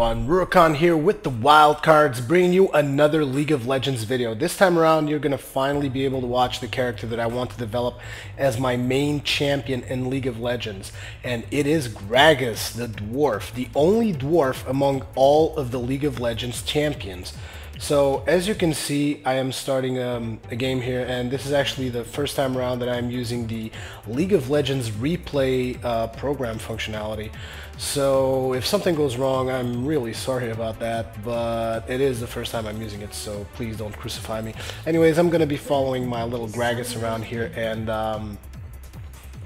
everyone, Rurikhan here with the Wildcards, bringing you another League of Legends video. This time around you're going to finally be able to watch the character that I want to develop as my main champion in League of Legends. And it is Gragas, the dwarf, the only dwarf among all of the League of Legends champions. So as you can see, I am starting a game here, and this is actually the first time around that I'm using the League of Legends replay program functionality. So if something goes wrong, I'm really sorry about that, but it is the first time I'm using it, so please don't crucify me. Anyways, I'm going to be following my little Gragas around here, and I'm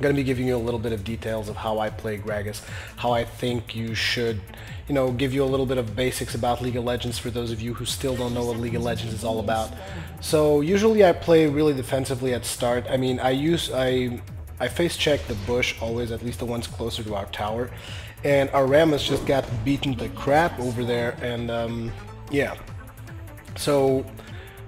going to be giving you a little bit of details of how I play Gragas, how I think you should, you know, give you a little bit of basics about League of Legends for those of you who still don't know what League of Legends is all about. So usually I play really defensively at start. I mean, I face check the bush always, at least the ones closer to our tower, and our Rammus just got beaten to crap over there, and yeah. So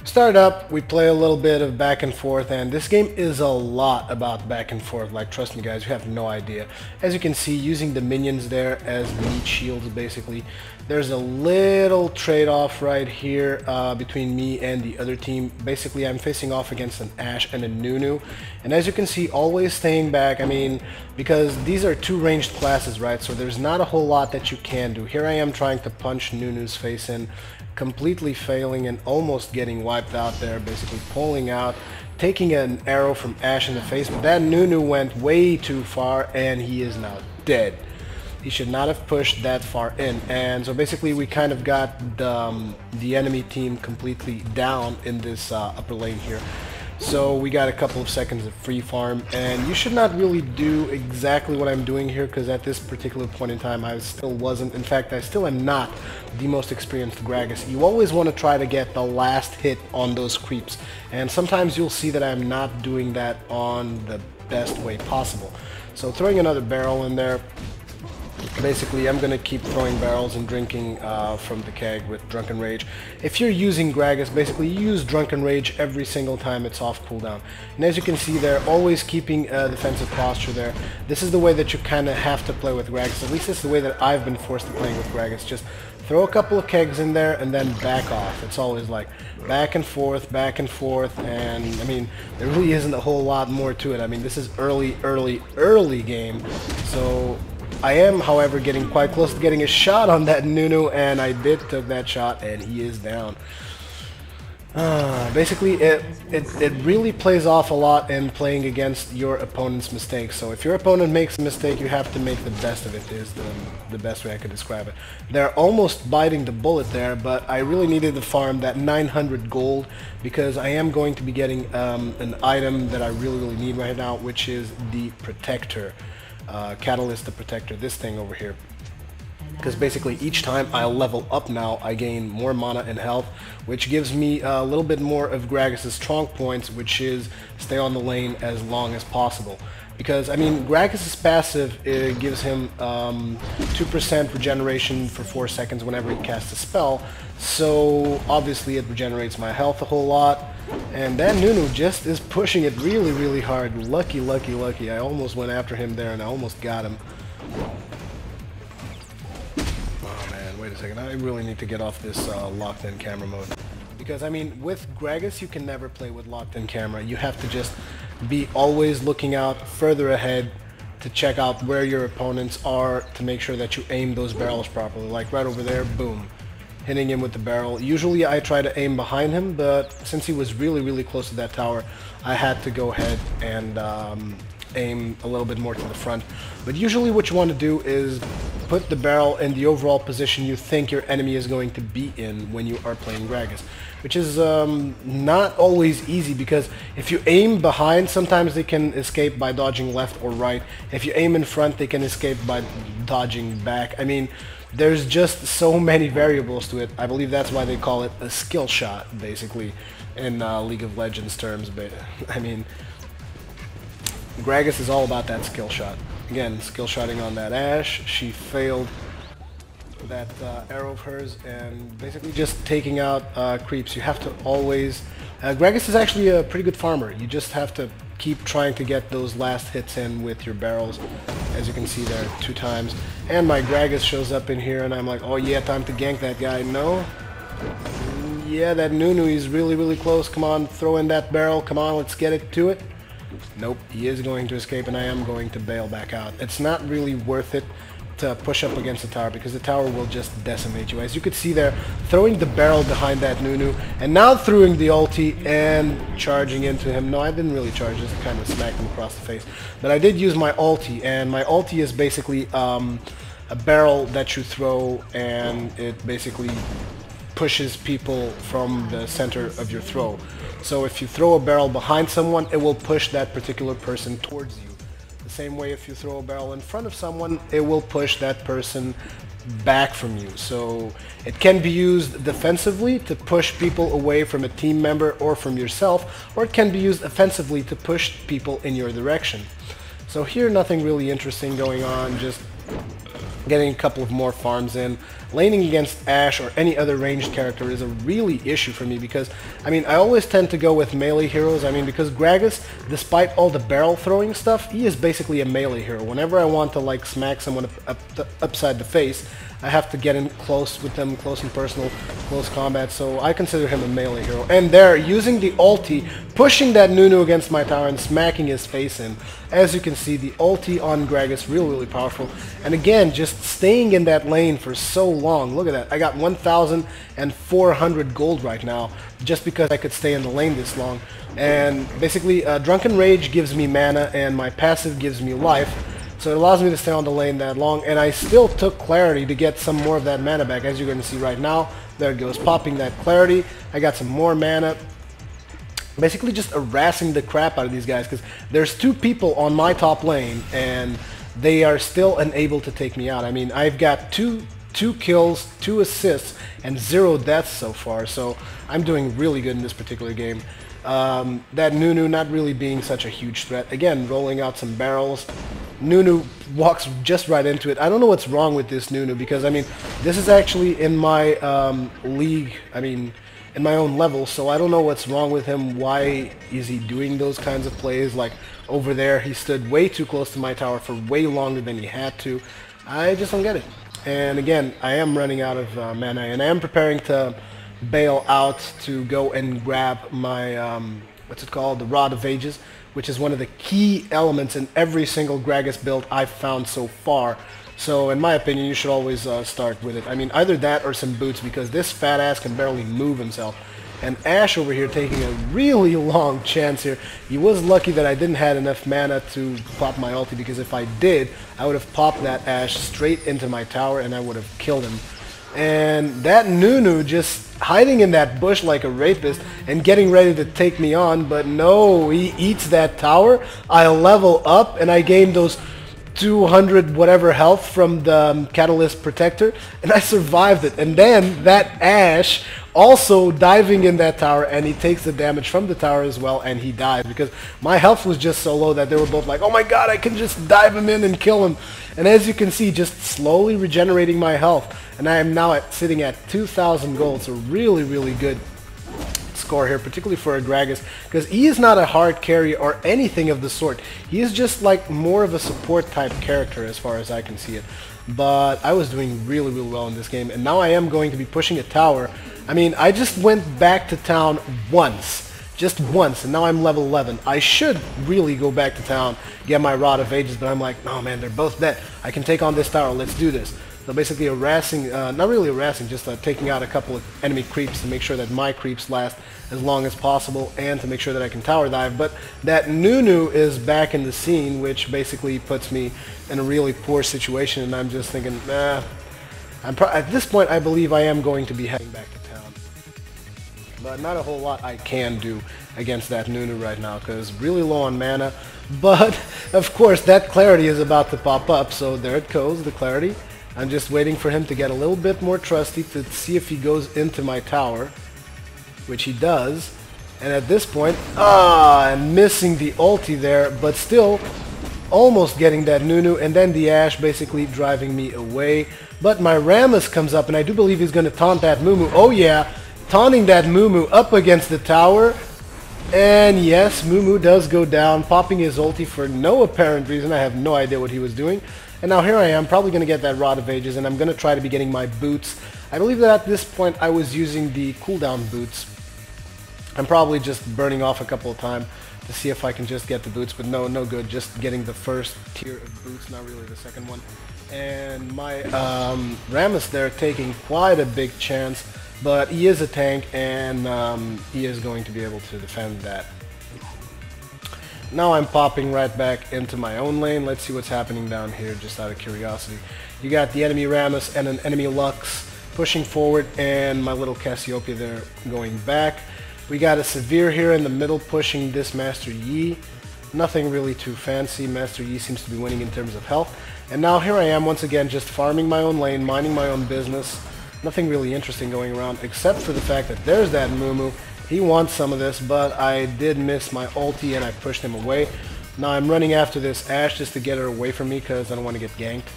start up, we play a little bit of back and forth, and this game is a lot about back and forth. Like, trust me guys, you have no idea. As you can see, using the minions there as meat shields basically, there's a little trade-off right here between me and the other team. Basically, I'm facing off against an Ashe and a Nunu, and as you can see, always staying back. I mean, because these are two ranged classes, right? So there's not a whole lot that you can do. Here I am trying to punch Nunu's face in, completely failing and almost getting wiped out there, basically pulling out, taking an arrow from Ashe in the face, but that Nunu went way too far and he is now dead. He should not have pushed that far in, and so basically we kind of got the enemy team completely down in this upper lane here. So we got a couple of seconds of free farm, and you should not really do exactly what I'm doing here, because at this particular point in time I still wasn't, in fact I still am not the most experienced Gragas. You always want to try to get the last hit on those creeps, and sometimes you'll see that I'm not doing that on the best way possible. So throwing another barrel in there. Basically, I'm going to keep throwing barrels and drinking from the keg with Drunken Rage. If you're using Gragas, basically you use Drunken Rage every single time it's off cooldown. And as you can see there, always keeping a defensive posture there. This is the way that you kind of have to play with Gragas. At least it's the way that I've been forced to play with Gragas. Just throw a couple of kegs in there and then back off. It's always like back and forth, and I mean, there really isn't a whole lot more to it. I mean, this is early game, so I am, however, getting quite close to getting a shot on that Nunu, and I did took that shot, and he is down. Basically, it really plays off a lot in playing against your opponent's mistakes. So if your opponent makes a mistake, you have to make the best of it, is the best way I could describe it. They're almost biting the bullet there, but I really needed to farm that 900 gold, because I am going to be getting an item that I really need right now, which is the Protector. Catalyst the Protector, this thing over here, because basically each time I level up now I gain more mana and health, which gives me a little bit more of Gragas' strong points, which is stay on the lane as long as possible. Because, I mean, Gragas' passive, it gives him 2% regeneration for 4 seconds whenever he casts a spell, so obviously it regenerates my health a whole lot. And that Nunu just is pushing it really hard. Lucky. I almost went after him there and I almost got him. Oh man, wait a second. I really need to get off this locked-in camera mode. Because, I mean, with Gragas you can never play with locked-in camera. You have to just be always looking out further ahead to check out where your opponents are, to make sure that you aim those barrels properly. Like right over there, boom. Hitting him with the barrel. Usually I try to aim behind him, but since he was really close to that tower, I had to go ahead and aim a little bit more to the front. But usually what you want to do is put the barrel in the overall position you think your enemy is going to be in when you are playing Gragas, which is not always easy, because if you aim behind, sometimes they can escape by dodging left or right. If you aim in front, they can escape by dodging back. I mean, there's just so many variables to it. I believe that's why they call it a skill shot, basically, in League of Legends terms. But I mean, Gragas is all about that skill shot. Again, skill shotting on that Ashe. She failed that arrow of hers, and basically just taking out creeps. You have to always... Gragas is actually a pretty good farmer. You just have to keep trying to get those last hits in with your barrels, as you can see there 2 times. And my Gragas shows up in here, and I'm like, oh yeah, time to gank that guy. No. Yeah, that Nunu, he's really close. Come on, throw in that barrel. Come on, let's get it to it. Nope, he is going to escape, and I am going to bail back out. It's not really worth it to push up against the tower, because the tower will just decimate you. As you could see there, throwing the barrel behind that Nunu, and now throwing the ulti and charging into him. No, I didn't really charge, just kind of smacked him across the face. But I did use my ulti, and my ulti is basically a barrel that you throw, and it basically pushes people from the center of your throw. So if you throw a barrel behind someone, it will push that particular person towards you. The same way if you throw a barrel in front of someone, it will push that person back from you. So it can be used defensively to push people away from a team member or from yourself, or it can be used offensively to push people in your direction. So here, nothing really interesting going on, just getting a couple of more farms in. Laning against Ashe or any other ranged character is a really issue for me, because, I mean, I always tend to go with melee heroes. I mean, because Gragas, despite all the barrel throwing stuff, he is basically a melee hero. Whenever I want to, like, smack someone upside the face, I have to get in close with them, close and personal, close combat, so I consider him a melee hero. And there, using the ulti, pushing that Nunu against my tower and smacking his face in. As you can see, the ulti on Gragas, really powerful. And again, just staying in that lane for so long. Look at that, I got 1,400 gold right now, just because I could stay in the lane this long. And basically, Drunken Rage gives me mana, and my passive gives me life. So it allows me to stay on the lane that long, and I still took Clarity to get some more of that mana back. As you're going to see right now, there it goes, popping that Clarity. I got some more mana. Basically just harassing the crap out of these guys, because there's 2 people on my top lane, and they are still unable to take me out. I mean, I've got two kills, 2 assists, and 0 deaths so far, so I'm doing really good in this particular game. That Nunu not really being such a huge threat. Again, rolling out some barrels. Nunu walks just right into it. I don't know what's wrong with this Nunu, because, I mean, this is actually in my league, I mean, in my own level, so I don't know what's wrong with him. Why is he doing those kinds of plays? Like, over there, he stood way too close to my tower for way longer than he had to. I just don't get it. And again, I am running out of mana, and I am preparing to bail out to go and grab my, what's it called, the Rod of Ages, which is one of the key elements in every single Gragas build I've found so far. So in my opinion, you should always start with it. I mean, either that or some boots, because this fat ass can barely move himself. And Ashe over here taking a really long chance here. He was lucky that I didn't have enough mana to pop my ulti, because if I did, I would have popped that Ashe straight into my tower and I would have killed him. And that Nunu just hiding in that bush like a rapist and getting ready to take me on, but no, he eats that tower. I level up and I gain those 200 whatever health from the Catalyst Protector, and I survived it. And then that Ashe also diving in that tower, and he takes the damage from the tower as well, and he dies, because my health was just so low that they were both like, oh my god, I can just dive him in and kill him. And as you can see, just slowly regenerating my health, and I am now sitting at 2,000 gold, so really good score here, particularly for a Gragas, because he is not a hard carry or anything of the sort. He is just like more of a support type character as far as I can see it. But I was doing really well in this game, and now I am going to be pushing a tower. I mean, I just went back to town once, just once, and now I'm level 11. I should really go back to town, get my Rod of Ages, but I'm like, oh man, they're both dead. I can take on this tower, let's do this. So basically harassing, not really harassing, just taking out a couple of enemy creeps to make sure that my creeps last as long as possible, and to make sure that I can tower dive. But that Nunu is back in the scene, which basically puts me in a really poor situation, and I'm just thinking, nah, at this point I believe I am going to be heading back to town. But not a whole lot I can do against that Nunu right now, because really low on mana. But of course that Clarity is about to pop up, so there it goes, the Clarity. I'm just waiting for him to get a little bit more trusty to see if he goes into my tower, which he does. And at this point, I'm missing the ulti there, but still almost getting that Nunu, and then the Ashe basically driving me away. But my Rammus comes up, and I do believe he's going to taunt that Mumu. Oh yeah, taunting that Mumu up against the tower. And yes, Moo does go down, popping his ulti for no apparent reason. I have no idea what he was doing. And now here I am, probably going to get that Rod of Ages, and I'm going to try to be getting my boots. I believe that at this point I was using the cooldown boots. I'm probably just burning off a couple of times to see if I can just get the boots, but no good. Just getting the first tier of boots, not really the second one. And my Rammus there taking quite a big chance, but he is a tank, and he is going to be able to defend that. Now I'm popping right back into my own lane. Let's see what's happening down here, just out of curiosity. You got the enemy Rammus and an enemy Lux pushing forward, and my little Cassiopeia there going back. We got a Severe here in the middle pushing this Master Yi. Nothing really too fancy. Master Yi seems to be winning in terms of health. And now here I am once again just farming my own lane, minding my own business. Nothing really interesting going around except for the fact that there's that Moo. He wants some of this, but I did miss my ulti and I pushed him away. Now I'm running after this Ashe just to get her away from me because I don't want to get ganked.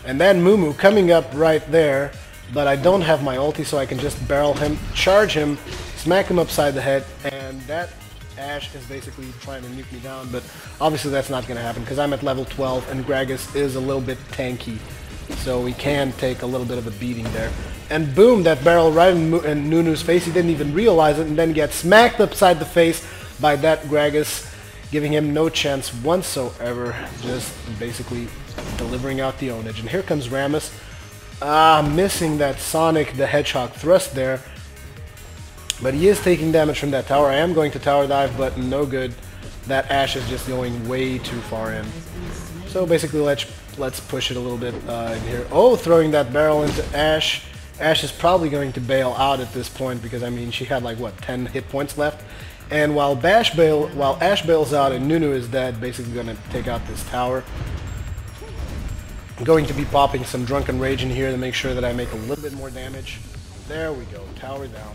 And then Moo coming up right there, but I don't have my ulti, so I can just barrel him, charge him, smack him upside the head, and that Ashe is basically trying to nuke me down, but obviously that's not going to happen because I'm at level 12 and Gragas is a little bit tanky, so we can take a little bit of a beating there. And boom, that barrel right in Nunu's face. He didn't even realize it and then gets smacked upside the face by that Gragas, giving him no chance whatsoever, just basically delivering out the ownage. And here comes Rammus, missing that Sonic the Hedgehog thrust there. But he is taking damage from that tower. I am going to tower dive, but no good. That Ashe is just going way too far in. So basically, let's push it a little bit in here. Oh, throwing that barrel into Ashe. Ashe is probably going to bail out at this point because, I mean, she had like, what, 10 hit points left? And while Ashe bails out and Nunu is dead, basically going to take out this tower. I'm going to be popping some Drunken Rage in here to make sure that I make a little bit more damage. There we go, tower down.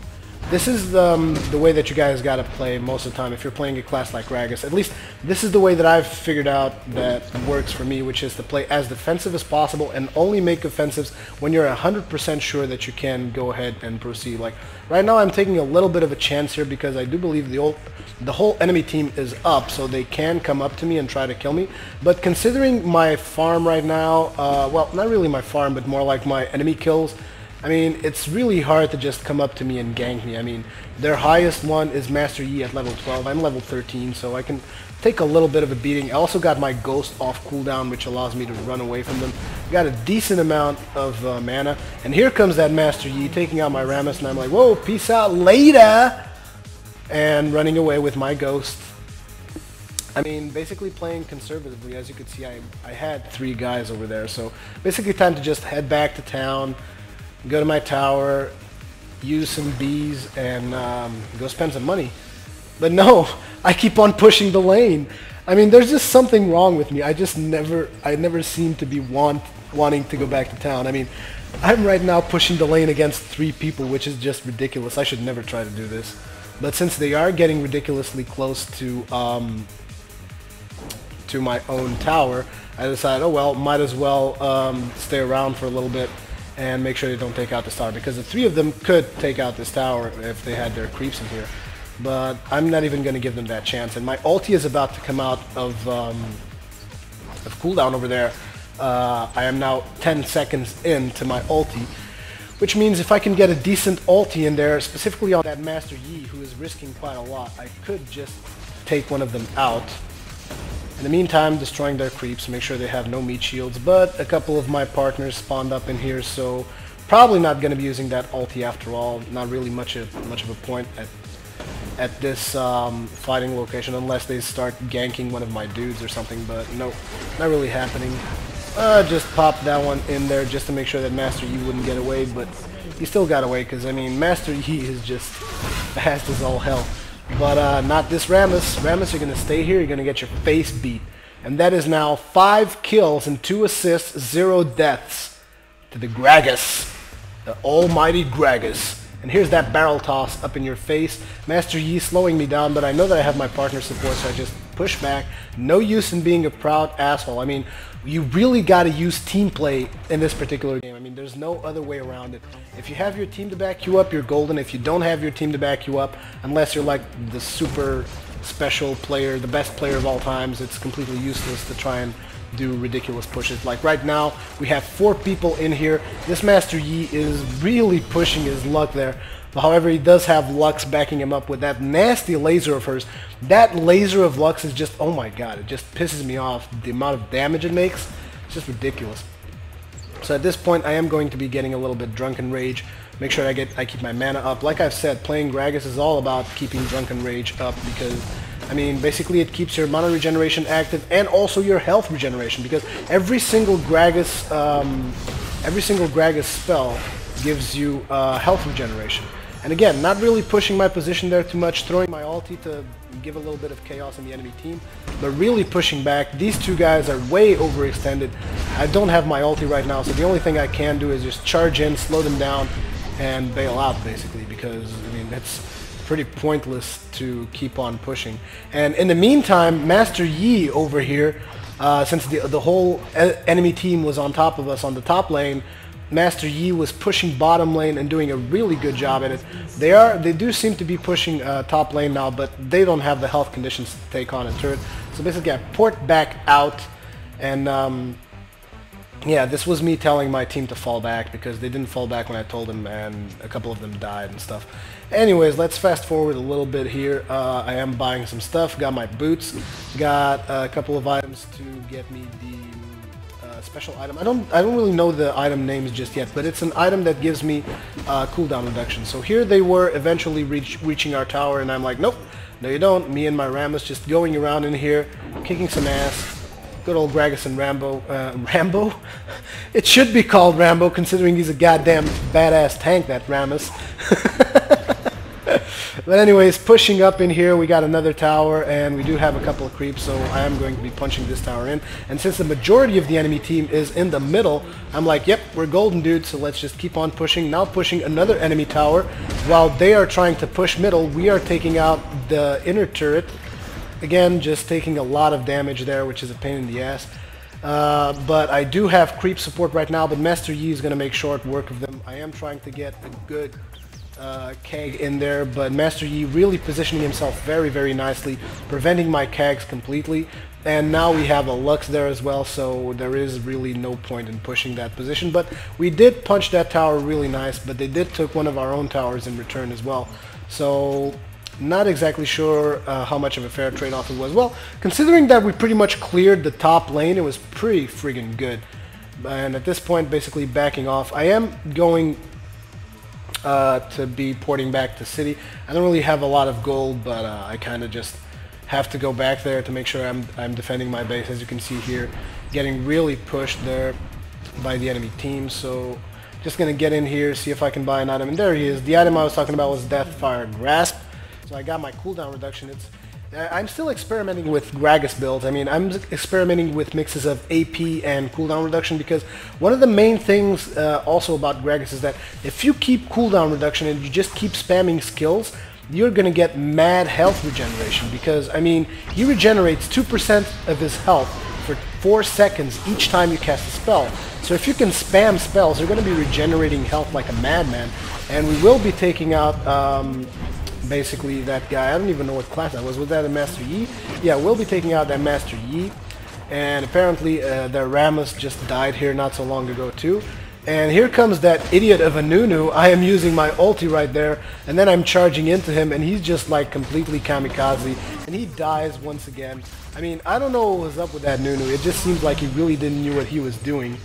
This is the way that you guys gotta play most of the time if you're playing a class like Gragas. At least this is the way that I've figured out that works for me, which is to play as defensive as possible and only make offensives when you're 100% sure that you can go ahead and proceed. Like right now I'm taking a little bit of a chance here because I do believe the whole enemy team is up, so they can come up to me and try to kill me. But considering my farm right now, well, not really my farm, but more like my enemy kills, I mean, it's really hard to just come up to me and gank me. I mean, their highest one is Master Yi at level 12. I'm level 13, so I can take a little bit of a beating. I also got my Ghost off cooldown, which allows me to run away from them. Got a decent amount of mana. And here comes that Master Yi taking out my Rammus, and I'm like, whoa, peace out later! And running away with my Ghost. I mean, basically playing conservatively. As you can see, I had 3 guys over there, so basically time to just head back to town, go to my tower, use some bees, and go spend some money. But no, I keep on pushing the lane. I mean, there's just something wrong with me. I never seem to be wanting to go back to town. I mean, I'm right now pushing the lane against 3 people, which is just ridiculous. I should never try to do this. But since they are getting ridiculously close to my own tower, I decided, oh well, might as well stay around for a little bit and make sure they don't take out this tower, because the 3 of them could take out this tower if they had their creeps in here. But I'm not even going to give them that chance, and my ulti is about to come out of cooldown over there. I am now 10 seconds into my ulti, which means if I can get a decent ulti in there, specifically on that Master Yi, who is risking quite a lot, I could just take one of them out. In the meantime, destroying their creeps, make sure they have no meat shields, but a couple of my partners spawned up in here, so probably not going to be using that ulti after all. Not really much of a point at this fighting location, unless they start ganking one of my dudes or something, but no, not really happening. Just pop that one in there just to make sure that Master Yi wouldn't get away, but he still got away, because, I mean, Master Yi is just fast as all hell. But not this Rammus. Rammus, you're going to stay here. You're going to get your face beat. And that is now 5 kills and 2 assists, 0 deaths to the Gragas. The almighty Gragas. And here's that barrel toss up in your face. Master Yi slowing me down, but I know that I have my partner support, so I just push back. No use in being a proud asshole. I mean, you really got to use team play in this particular game. I mean, there's no other way around it. If you have your team to back you up, you're golden. If you don't have your team to back you up, unless you're like the super special player, the best player of all times, it's completely useless to try and do ridiculous pushes. Like right now, we have 4 people in here. This Master Yi is really pushing his luck there. However, he does have Lux backing him up with that nasty laser of hers. That laser of Lux is just, oh my god, it just pisses me off. The amount of damage it makes, it's just ridiculous. So at this point, I am going to be getting a little bit Drunken Rage. Make sure I keep my mana up. Like I've said, playing Gragas is all about keeping Drunken Rage up because, I mean, basically it keeps your mana regeneration active and also your health regeneration, because every single Gragas spell gives you health regeneration. And again, not really pushing my position there too much, throwing my ulti to give a little bit of chaos in the enemy team, but really pushing back. These 2 guys are way overextended. I don't have my ulti right now, so the only thing I can do is just charge in, slow them down, and bail out, basically, because, I mean, it's pretty pointless to keep on pushing. And in the meantime, Master Yi over here, since the whole enemy team was on top of us on the top lane, Master Yi was pushing bottom lane and doing a really good job at it. They do seem to be pushing top lane now, but they don't have the health conditions to take on a turret. So basically I port back out, and yeah, this was me telling my team to fall back because they didn't fall back when I told them, and a couple of them died and stuff. Anyways, let's fast forward a little bit here. I am buying some stuff, got my boots, got a couple of items to get me the special item. I don't really know the item names just yet, but it's an item that gives me cooldown reduction. So here they were eventually reaching our tower, and I'm like, nope, no you don't. Me and my Rammus just going around in here, kicking some ass. Good old Gragas and Rambo. Rambo? It should be called Rambo, considering he's a goddamn badass tank, that Rammus. But anyways, pushing up in here, we got another tower, and we do have a couple of creeps, so I am going to be punching this tower in. And since the majority of the enemy team is in the middle, I'm like, yep, we're golden, dude, so let's just keep on pushing. Now pushing another enemy tower. While they are trying to push middle, we are taking out the inner turret. Again, just taking a lot of damage there, which is a pain in the ass. But I do have creep support right now, but Master Yi is going to make short work of them. I am trying to get a good keg in there, but Master Yi really positioning himself very, very nicely, preventing my kegs completely. And now we have a Lux there as well, so there is really no point in pushing that position. But we did punch that tower really nice, but they did took one of our own towers in return as well. So not exactly sure how much of a fair trade-off it was. Well, considering that we pretty much cleared the top lane, it was pretty friggin' good. And at this point, basically backing off. I am going to be porting back to city. I don't really have a lot of gold, but I kind of just have to go back there to make sure I'm defending my base. As you can see here, getting really pushed there by the enemy team. So just gonna get in here, see if I can buy an item, and there he is. The item I was talking about was Deathfire Grasp. So I got my cooldown reduction. I'm still experimenting with Gragas builds. I mean, I'm experimenting with mixes of AP and cooldown reduction, because one of the main things also about Gragas is that if you keep cooldown reduction and you just keep spamming skills, you're going to get mad health regeneration, because, I mean, he regenerates 2% of his health for 4 seconds each time you cast a spell. So if you can spam spells, you're going to be regenerating health like a madman, and we will be taking out basically that guy. I don't even know what class that was. Was that a Master Yi? Yeah, we'll be taking out that Master Yi. And apparently the Rammus just died here not so long ago too. And here comes that idiot of a Nunu. I am using my ulti right there, and then I'm charging into him, and he's just like completely kamikaze, and he dies once again. I mean, I don't know what was up with that Nunu. It just seems like he really didn't know what he was doing.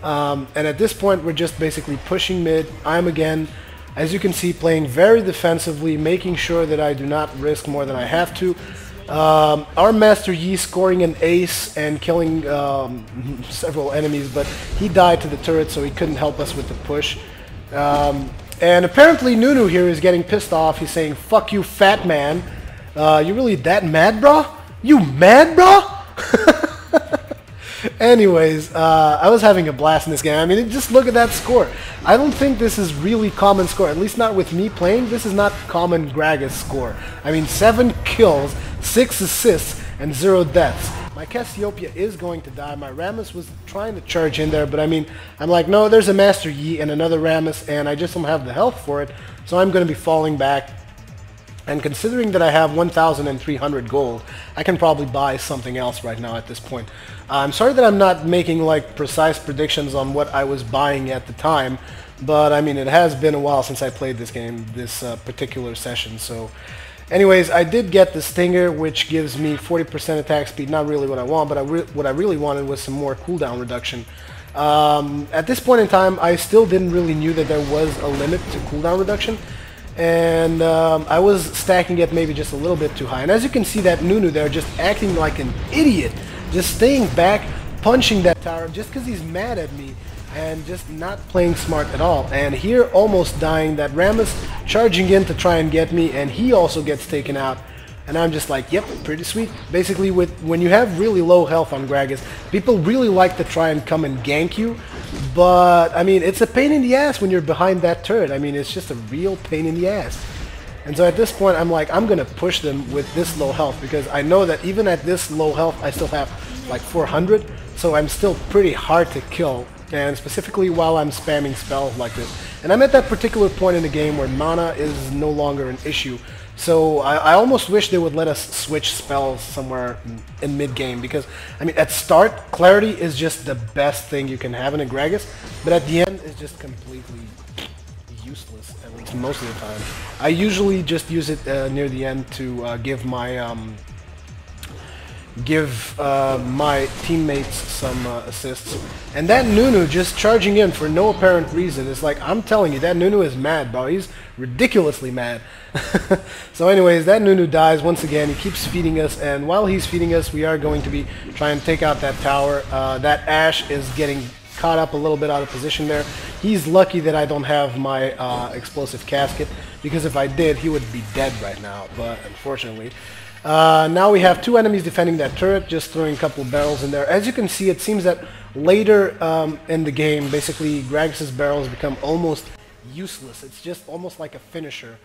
And at this point, we're just basically pushing mid. I'm again, as you can see, playing very defensively, making sure that I do not risk more than I have to. Our Master Yi scoring an ace and killing several enemies, but he died to the turret, so he couldn't help us with the push. And apparently Nunu here is getting pissed off. He's saying, "Fuck you, fat man. You really that mad, bro? You mad, bro?" Anyways, I was having a blast in this game. I mean, just look at that score. I don't think this is really common score, at least not with me playing. This is not common Gragas score. I mean, 7 kills, 6 assists, and 0 deaths. My Cassiopeia is going to die. My Rammus was trying to charge in there, but I mean, I'm like, no, there's a Master Yi and another Rammus, and I just don't have the health for it, so I'm going to be falling back. And considering that I have 1,300 gold, I can probably buy something else right now at this point. I'm sorry that I'm not making like precise predictions on what I was buying at the time, but I mean, it has been a while since I played this game, this particular session, so... Anyways, I did get the Stinger, which gives me 40% attack speed. Not really what I want, but what I really wanted was some more cooldown reduction. At this point in time, I still didn't really knew that there was a limit to cooldown reduction, and I was stacking it maybe just a little bit too high. And as you can see, that Nunu there just acting like an idiot, just staying back, punching that tower just because he's mad at me, and just not playing smart at all. And here, almost dying, that Rammus charging in to try and get me, and he also gets taken out. And I'm just like, yep, pretty sweet. Basically, when you have really low health on Gragas, people really like to try and come and gank you. But, I mean, it's a pain in the ass when you're behind that turret. I mean, it's just a real pain in the ass. And so at this point, I'm like, I'm going to push them with this low health, because I know that even at this low health, I still have like 400. So I'm still pretty hard to kill. And specifically while I'm spamming spells like this. And I'm at that particular point in the game where mana is no longer an issue. So I almost wish they would let us switch spells somewhere in mid-game, because, I mean, at start, Clarity is just the best thing you can have in a Gragas, but at the end, it's just completely useless, at least most of the time. I usually just use it near the end to give my teammates some assists. And that Nunu just charging in for no apparent reason. It's like, I'm telling you, that Nunu is mad, bro. He's ridiculously mad. So anyways, that Nunu dies once again. He keeps feeding us, and while he's feeding us, we are going to be trying to take out that tower. That Ashe is getting caught up a little bit out of position there. He's lucky that I don't have my explosive casket, because if I did, he would be dead right now, but unfortunately. Now we have 2 enemies defending that turret, just throwing a couple of barrels in there. As you can see, it seems that later in the game, basically, Gragas' barrels become almost useless. It's just almost like a finisher.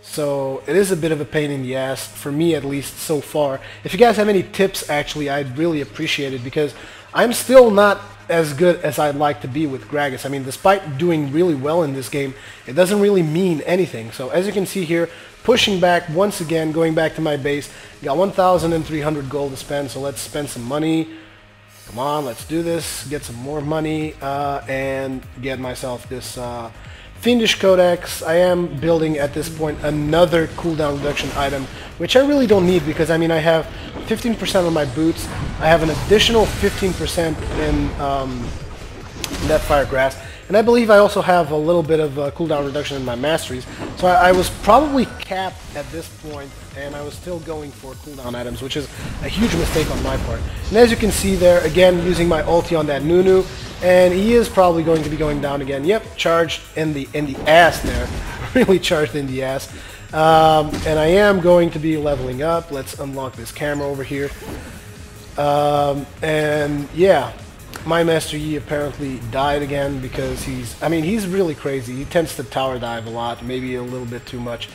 So it is a bit of a pain in the ass, for me at least so far. If you guys have any tips, actually, I'd really appreciate it, because I'm still not as good as I'd like to be with Gragas. I mean, despite doing really well in this game, it doesn't really mean anything. So as you can see here, pushing back once again, going back to my base. Got 1,300 gold to spend, so let's spend some money. Come on, let's do this. Get some more money and get myself this Fiendish Codex. I am building at this point another cooldown reduction item, which I really don't need, because I mean, I have 15% on my boots. I have an additional 15% in that Fire Grass. And I believe I also have a little bit of cooldown reduction in my masteries. So I was probably capped at this point, and I was still going for cooldown items, which is a huge mistake on my part. And as you can see there, again, using my ulti on that Nunu, and he is probably going to be going down again. Yep, charged in the ass there. Really charged in the ass. And I am going to be leveling up. Let's unlock this camera over here. And yeah. My Master Yi apparently died again, because he's really crazy. He tends to tower dive a lot, maybe a little bit too much.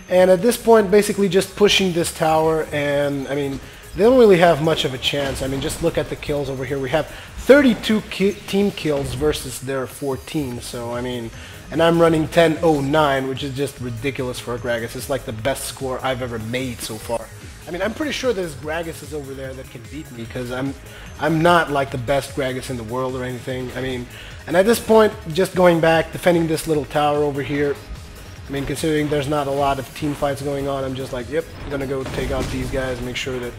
And at this point, basically just pushing this tower, and I mean, they don't really have much of a chance. I mean, just look at the kills over here. We have 32 team kills versus their 14, so I mean, and I'm running 10.09, which is just ridiculous for a Gragas. It's like the best score I've ever made so far. I mean, I'm pretty sure there's Gragas over there that can beat me, because I'm not like the best Gragas in the world or anything. I mean, and at this point, just going back, defending this little tower over here. I mean, considering there's not a lot of team fights going on, I'm just like, yep, I'm gonna go take out these guys, make sure that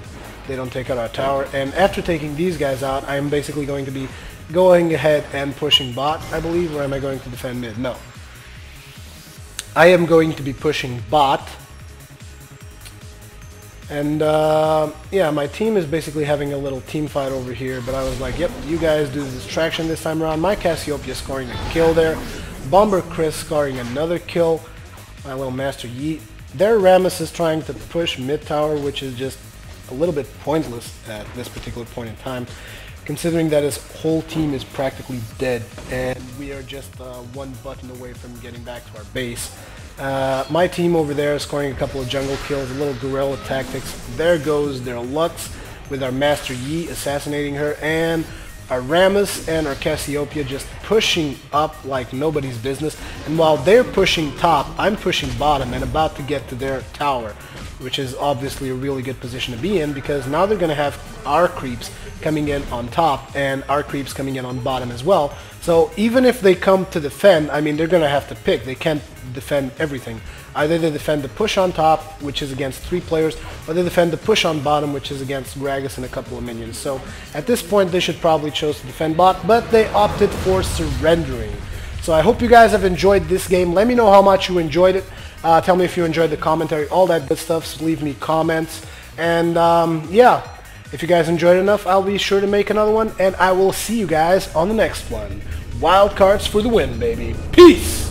they don't take out our tower. And after taking these guys out, I'm basically going to be going ahead and pushing bot, I believe, or am I going to defend mid? No. I am going to be pushing bot. And yeah, my team is basically having a little team fight over here, but I was like, yep, you guys do the distraction this time around. My Cassiopeia scoring a kill there. Bomber Chris scoring another kill. My little Master Yi. Their Rammus is trying to push mid tower, which is just a little bit pointless at this particular point in time, considering that his whole team is practically dead, and we are just one button away from getting back to our base. My team over there is scoring a couple of jungle kills, a little guerrilla tactics. There goes their Lux, with our Master Yi assassinating her, and our Rammus and our Cassiopeia just pushing up like nobody's business. And while they're pushing top, I'm pushing bottom and about to get to their tower, which is obviously a really good position to be in, because now they're going to have our creeps coming in on top and our creeps coming in on bottom as well. So even if they come to defend, I mean, they're going to have to pick. They can't defend everything. Either they defend the push on top, which is against 3 players, or they defend the push on bottom, which is against Gragas and a couple of minions. So at this point, they should probably choose to defend bot, but they opted for surrendering. So I hope you guys have enjoyed this game. Let me know how much you enjoyed it. Tell me if you enjoyed the commentary, all that good stuff. So leave me comments. And yeah, if you guys enjoyed enough, I'll be sure to make another one. And I will see you guys on the next one. Wildcards for the win, baby. Peace!